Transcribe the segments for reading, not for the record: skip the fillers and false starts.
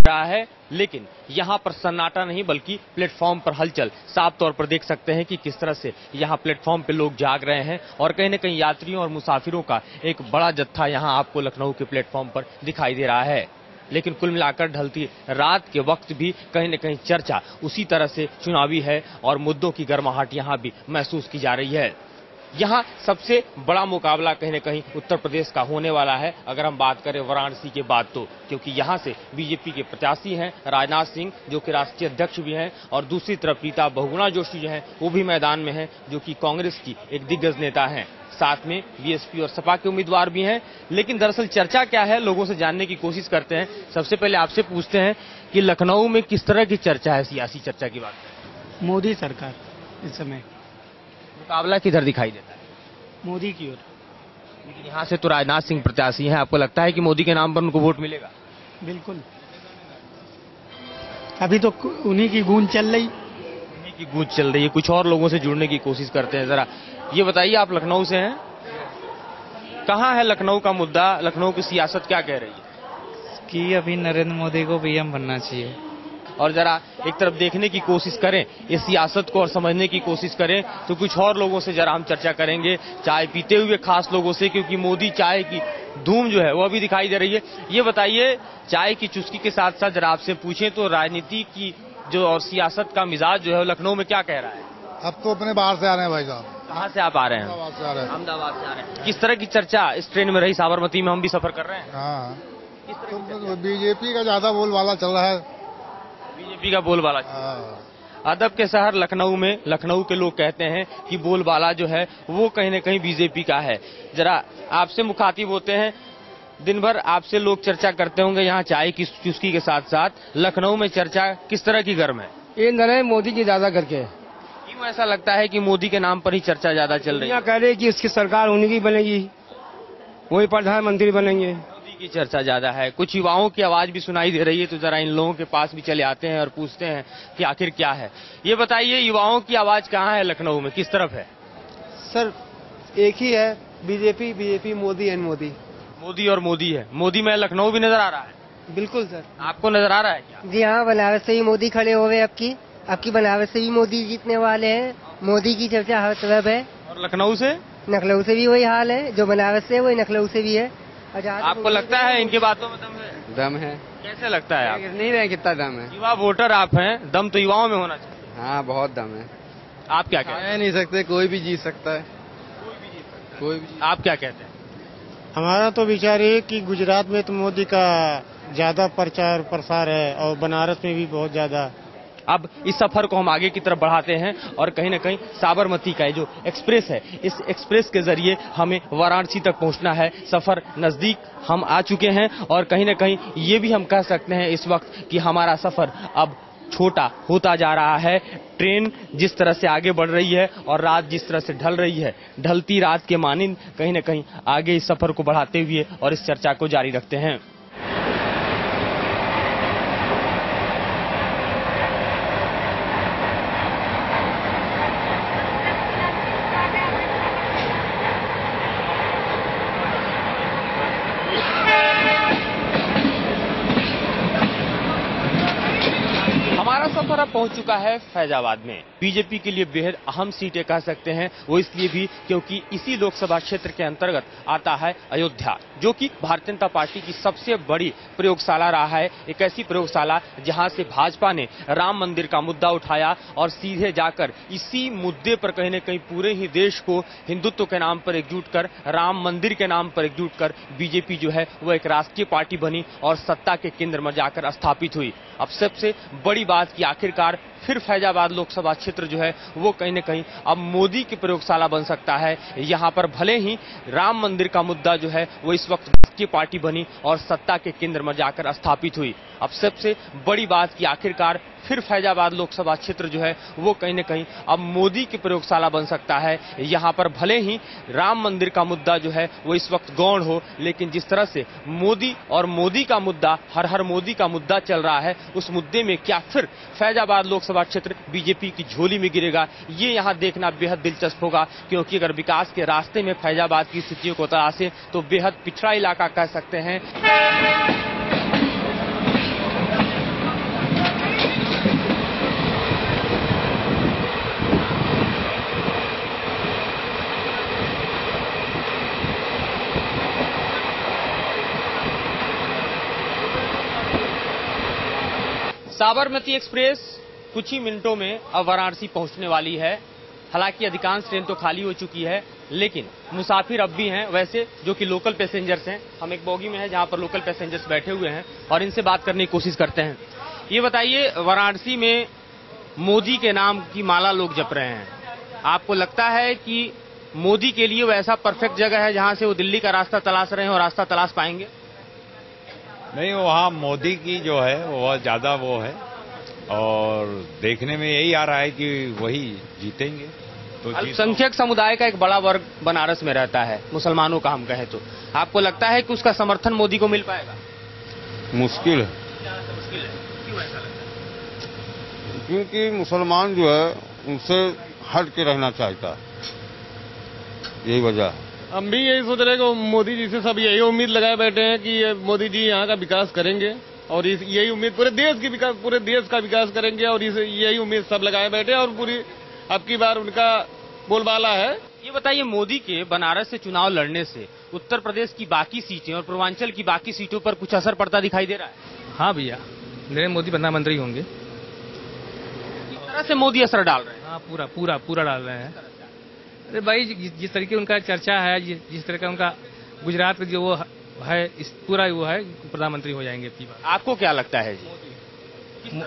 रहा है, लेकिन यहाँ पर सन्नाटा नहीं बल्कि प्लेटफॉर्म पर हलचल साफ तौर पर देख सकते हैं कि किस तरह से यहाँ प्लेटफॉर्म पे लोग जाग रहे हैं और कहीं न कहीं यात्रियों और मुसाफिरों का एक बड़ा जत्था यहाँ आपको लखनऊ के प्लेटफॉर्म पर दिखाई दे रहा है। लेकिन कुल मिलाकर ढलती रात के वक्त भी कहीं न कहीं चर्चा उसी तरह से चुनावी है और मुद्दों की गर्माहट यहाँ भी महसूस की जा रही है। यहाँ सबसे बड़ा मुकाबला कहीं न कहीं उत्तर प्रदेश का होने वाला है, अगर हम बात करें वाराणसी के बाद तो, क्योंकि यहाँ से बीजेपी के प्रत्याशी हैं राजनाथ सिंह, जो कि राष्ट्रीय अध्यक्ष भी हैं, और दूसरी तरफ रीता बहुगुणा जोशी जो हैं वो भी मैदान में हैं, जो कि कांग्रेस की एक दिग्गज नेता हैं। साथ में बीएसपी और सपा के उम्मीदवार भी हैं। लेकिन दरअसल चर्चा क्या है, लोगों से जानने की कोशिश करते हैं। सबसे पहले आपसे पूछते हैं कि लखनऊ में किस तरह की चर्चा है, सियासी चर्चा की बात करें। मोदी सरकार इस समय मुकाबला किधर दिखाई देता है? मोदी की ओर। लेकिन यहाँ से तो राजनाथ सिंह प्रत्याशी हैं, आपको लगता है कि मोदी के नाम पर उनको वोट मिलेगा? बिल्कुल, अभी तो उन्हीं की गूंज चल रही। उन्हीं की गूंज चल रही है। कुछ और लोगों से जुड़ने की कोशिश करते हैं। जरा ये बताइए, आप लखनऊ से हैं, कहाँ है लखनऊ का मुद्दा? लखनऊ की सियासत क्या कह रही है कि अभी नरेंद्र मोदी को पीएम बनना चाहिए? और जरा एक तरफ देखने की कोशिश करें इस सियासत को और समझने की कोशिश करें तो कुछ और लोगों से जरा हम चर्चा करेंगे, चाय पीते हुए खास लोगों से, क्योंकि मोदी चाय की धूम जो है वो अभी दिखाई दे रही है। ये बताइए, चाय की चुस्की के साथ साथ जरा आपसे पूछें तो राजनीति की जो और सियासत का मिजाज जो है लखनऊ में क्या कह रहा है? अब तो अपने बाहर से आ रहे हैं भाई साहब। कहाँ से आप आ रहे हैं? अहमदाबाद से आ रहे हैं। अहमदाबाद से आ रहे हैं। किस तरह की चर्चा इस ट्रेन में रही? साबरमती में हम भी सफर कर रहे हैं। हाँ, किस तरह की चर्चा? तो बीजेपी का ज्यादा बोलबाला चल रहा है। बीजेपी का बोलबाला। अदब के शहर लखनऊ में लखनऊ के लोग कहते हैं कि बोलबाला जो है वो कहीं न कहीं बीजेपी का है। जरा आपसे मुखातिब होते हैं, दिन भर आपसे लोग चर्चा करते होंगे यहाँ चाय की चुस्की के साथ साथ, लखनऊ में चर्चा किस तरह की गर्म है? ये नरेंद्र मोदी की ज्यादा करके। क्यों ऐसा लगता है कि मोदी के नाम पर ही चर्चा ज्यादा चल रही है? कह रहे कि उसकी सरकार उन्हीं की बनेगी, वही प्रधानमंत्री बनेंगे। मोदी की चर्चा ज्यादा है। कुछ युवाओं की आवाज भी सुनाई दे रही है, तो जरा इन लोगों के पास भी चले आते हैं और पूछते हैं कि आखिर क्या है। ये बताइए, युवाओं की आवाज कहाँ है लखनऊ में, किस तरफ है? सर एक ही है, BJP, BJP, Modi and Modi. Modi और मोदी है। मोदी में लखनऊ भी नजर आ रहा है? बिल्कुल सर। आपको नजर आ रहा है क्या? जी हाँ, बनारस से ही मोदी खड़े हो गए। आपकी बनारस से भी मोदी जीतने वाले हैं। मोदी की चर्चा हर तरफ है। और लखनऊ से? लखनऊ से भी वही हाल है, जो बनारस से वही लखनऊ से भी है। आपको लगता है इनकी बातों में दम है? दम है। कैसे लगता है? आप नहीं रहे कितना दम है? युवा वोटर आप हैं, दम तो युवाओं में होना चाहिए। हाँ, बहुत दम है। आप क्या कहते हैं? कह नहीं सकते, कोई भी जीत सकता है। कोई भी। आप क्या कहते हैं? हमारा तो विचार है कि गुजरात में तो मोदी का ज्यादा प्रचार प्रसार है और बनारस में भी बहुत ज्यादा। अब इस सफर को हम आगे की तरफ बढ़ाते हैं और कहीं न कहीं साबरमती का जो एक्सप्रेस है, इस एक्सप्रेस के जरिए हमें वाराणसी तक पहुंचना है। सफर नजदीक हम आ चुके हैं और कहीं न कहीं ये भी हम कह सकते हैं इस वक्त कि हमारा सफर अब छोटा होता जा रहा है। ट्रेन जिस तरह से आगे बढ़ रही है और रात जिस तरह से ढल रही है, ढलती रात के मानिंद कहीं न कहीं आगे इस सफर को बढ़ाते हुए और इस चर्चा को जारी रखते हैं। हमारा सफर अब पहुंच चुका है फैजाबाद में। बीजेपी के लिए बेहद अहम सीटें कह सकते हैं, वो इसलिए भी क्योंकि इसी लोकसभा क्षेत्र के अंतर्गत आता है अयोध्या, जो कि भारतीय जनता पार्टी की सबसे बड़ी प्रयोगशाला रहा है। एक ऐसी प्रयोगशाला जहां से भाजपा ने राम मंदिर का मुद्दा उठाया और सीधे जाकर इसी मुद्दे पर कहीं न कहीं पूरे ही देश को हिंदुत्व के नाम पर एकजुट कर, राम मंदिर के नाम पर एकजुट कर बीजेपी जो है वो एक राष्ट्रीय पार्टी बनी और सत्ता के केंद्र में जाकर स्थापित हुई। अब सबसे बड़ी बात कि आखिरकार फिर फैजाबाद लोकसभा क्षेत्र जो है वो कहीं न कहीं अब मोदी की प्रयोगशाला बन सकता है। यहाँ पर भले ही राम मंदिर का मुद्दा जो है वो इस वक्त की पार्टी बनी और सत्ता के केंद्र में जाकर स्थापित हुई। अब सबसे बड़ी बात कि आखिरकार फिर फैजाबाद लोकसभा क्षेत्र जो है वो कहीं न कहीं अब मोदी की प्रयोगशाला बन सकता है। यहाँ पर भले ही राम मंदिर का मुद्दा जो है वो इस वक्त गौण हो, लेकिन जिस तरह से मोदी और मोदी का मुद्दा, हर हर मोदी का मुद्दा चल रहा है, उस मुद्दे में क्या फिर फैजाबाद लोकसभा क्षेत्र बीजेपी की झोली में गिरेगा, ये यहाँ देखना बेहद दिलचस्प होगा। क्योंकि अगर विकास के रास्ते में फैजाबाद की स्थितियों को तलाशें तो बेहद पिछड़ा इलाका कह सकते हैं। साबरमती एक्सप्रेस कुछ ही मिनटों में अब वाराणसी पहुंचने वाली है। हालांकि अधिकांश ट्रेन तो खाली हो चुकी है, लेकिन मुसाफिर अब भी हैं। वैसे जो कि लोकल पैसेंजर्स हैं, हम एक बोगी में हैं जहां पर लोकल पैसेंजर्स बैठे हुए हैं और इनसे बात करने की कोशिश करते हैं। ये बताइए, वाराणसी में मोदी के नाम की माला लोग जप रहे हैं, आपको लगता है कि मोदी के लिए वो ऐसा परफेक्ट जगह है जहां से वो दिल्ली का रास्ता तलाश रहे हैं और रास्ता तलाश पाएंगे? नहीं, वहाँ मोदी की जो है वो ज्यादा वो है और देखने में यही आ रहा है कि वही जीतेंगे। तो अल्पसंख्यक समुदाय का एक बड़ा वर्ग बनारस में रहता है, मुसलमानों का हम कहें तो, आपको लगता है कि उसका समर्थन मोदी को मिल पाएगा? मुश्किल है, मुश्किल है। क्यों ऐसा लगता है? क्योंकि मुसलमान जो है उनसे हट के रहना चाहता है, यही वजह है। हम भी यही सोच रहे हैं कि मोदी जी से सब यही उम्मीद लगाए बैठे हैं कि ये मोदी जी यहाँ का विकास करेंगे और यही उम्मीद पूरे देश का विकास करेंगे और यही उम्मीद सब लगाए बैठे हैं और पूरी अब की बार उनका बोलबाला है। ये बताइए, मोदी के बनारस से चुनाव लड़ने से उत्तर प्रदेश की बाकी सीटें और पूर्वांचल की बाकी सीटों पर कुछ असर पड़ता दिखाई दे रहा है? हाँ भैया, नरेंद्र मोदी प्रधानमंत्री होंगे। किस तरह से मोदी असर डाल रहे हैं? हाँ, पूरा डाल रहे हैं। अरे भाई, जिस तरीके उनका चर्चा है, जिस तरह का उनका गुजरात में जो वो है, इस पूरा वो है, प्रधानमंत्री हो जाएंगे अपनी बार। आपको क्या लगता है जी?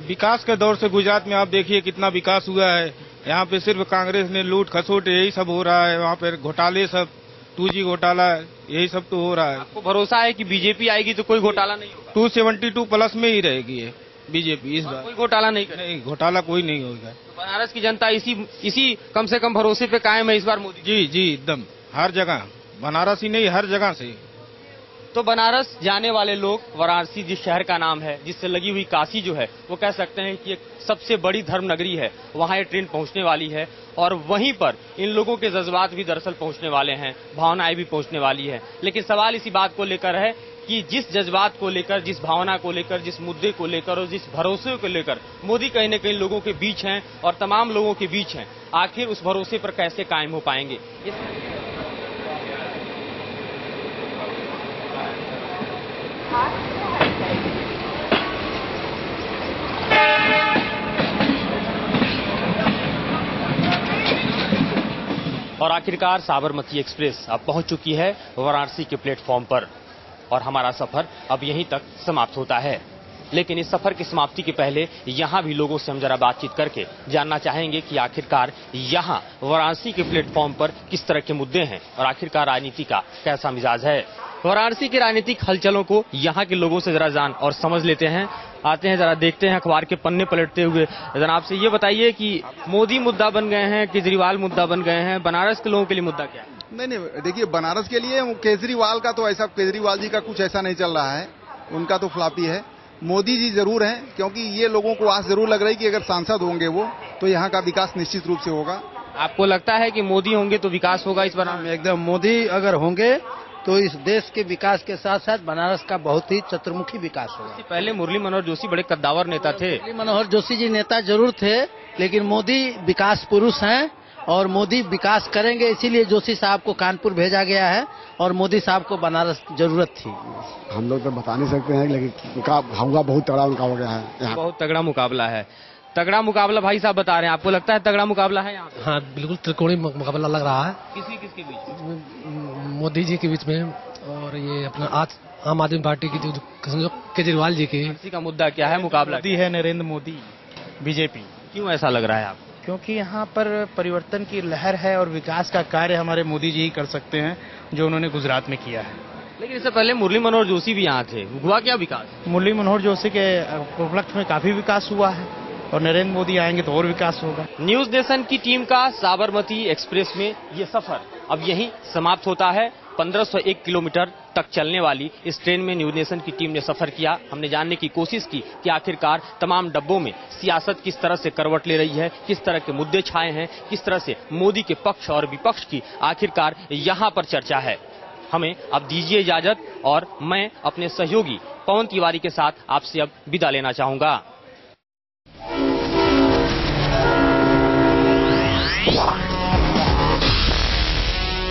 विकास के दौर से गुजरात में आप देखिए कितना विकास हुआ है। यहाँ पे सिर्फ कांग्रेस ने लूट खसोट यही सब हो रहा है, वहाँ पे घोटाले सब 2G घोटाला यही सब तो हो रहा है। आपको भरोसा है कि बीजेपी आएगी तो कोई घोटाला नहीं होगा? 272 प्लस में ही रहेगी ये बीजेपी इस बार। कोई घोटाला नहीं करेगी? नहीं, घोटाला कोई नहीं होगा। तो बनारस की जनता इसी कम से कम भरोसे पे कायम है इस बार मोदी? जी एकदम, हर जगह, बनारस ही नहीं हर जगह से। तो बनारस जाने वाले लोग वाराणसी जिस शहर का नाम है, जिससे लगी हुई काशी जो है, वो कह सकते हैं कि एक सबसे बड़ी धर्म नगरी है। वहां ये ट्रेन पहुंचने वाली है और वहीं पर इन लोगों के जज्बात भी दरअसल पहुंचने वाले हैं, भावनाएं भी पहुंचने वाली है। लेकिन सवाल इसी बात को लेकर है कि जिस जज्बात को लेकर, जिस भावना को लेकर, जिस मुद्दे को लेकर और जिस भरोसे को लेकर मोदी कहीं न कहीं लोगों के बीच हैं और तमाम लोगों के बीच हैं, आखिर उस भरोसे पर कैसे कायम हो पाएंगे? और आखिरकार साबरमती एक्सप्रेस अब पहुंच चुकी है वाराणसी के प्लेटफॉर्म पर और हमारा सफर अब यहीं तक समाप्त होता है। लेकिन इस सफर की समाप्ति के पहले यहाँ भी लोगों से हम जरा बातचीत करके जानना चाहेंगे कि आखिरकार यहाँ वाराणसी के प्लेटफॉर्म पर किस तरह के मुद्दे हैं और आखिरकार राजनीति का कैसा मिजाज है। वाराणसी की राजनीतिक हलचलों को यहाँ के लोगों से जरा जान और समझ लेते हैं। आते हैं, जरा देखते हैं अखबार के पन्ने पलटते हुए। जनाब से ये बताइए कि मोदी मुद्दा बन गए हैं, केजरीवाल मुद्दा बन गए हैं, बनारस के लोगों के लिए मुद्दा क्या है? नहीं, देखिए, बनारस के लिए केजरीवाल का तो ऐसा, केजरीवाल जी का कुछ ऐसा नहीं चल रहा है, उनका तो फ्लॉपी है। मोदी जी जरूर हैं, क्योंकि ये लोगों को आस जरूर लग रही कि अगर सांसद होंगे वो, तो यहाँ का विकास निश्चित रूप से होगा। आपको लगता है कि मोदी होंगे तो विकास होगा इस बार? एकदम, मोदी अगर होंगे तो इस देश के विकास के साथ साथ बनारस का बहुत ही चतुर्मुखी विकास होगा। पहले मुरली मनोहर जोशी बड़े कद्दावर नेता थे। मुरली मनोहर जोशी जी नेता जरूर थे, लेकिन मोदी विकास पुरुष हैं और मोदी विकास करेंगे, इसीलिए जोशी साहब को कानपुर भेजा गया है और मोदी साहब को बनारस जरूरत थी। हम लोग तो बता नहीं सकते हैं, लेकिन उनका हमला बहुत तगड़ा उनका हो गया है। बहुत तगड़ा मुकाबला है। तगड़ा मुकाबला भाई साहब बता रहे हैं, आपको लगता है तगड़ा मुकाबला है यहाँ? हाँ, बिल्कुल त्रिकोणीय मुकाबला लग रहा है। किसके बीच? मोदी जी के बीच में और ये अपना आज आम आदमी पार्टी की जो केजरीवाल जी की। इसी का मुद्दा क्या है? मुकाबला मोदी है, नरेंद्र मोदी, बीजेपी। क्यों ऐसा लग रहा है आपको? क्योंकि यहाँ पर परिवर्तन की लहर है और विकास का कार्य हमारे मोदी जी ही कर सकते हैं, जो उन्होंने गुजरात में किया है। लेकिन इससे पहले मुरली मनोहर जोशी भी यहाँ थे, हुआ क्या विकास? मुरली मनोहर जोशी के उपलक्ष्य में काफी विकास हुआ है और नरेंद्र मोदी आएंगे तो और विकास होगा। न्यूज नेशन की टीम का साबरमती एक्सप्रेस में ये सफर अब यहीं समाप्त होता है। 1501 किलोमीटर तक चलने वाली इस ट्रेन में न्यूज नेशन की टीम ने सफर किया। हमने जानने की कोशिश की कि आखिरकार तमाम डब्बों में सियासत किस तरह से करवट ले रही है, किस तरह के मुद्दे छाए हैं, किस तरह से मोदी के पक्ष और विपक्ष की आखिरकार यहाँ पर चर्चा है। हमें अब दीजिए इजाजत और मैं अपने सहयोगी पवन तिवारी के साथ आपसे अब विदा लेना चाहूंगा।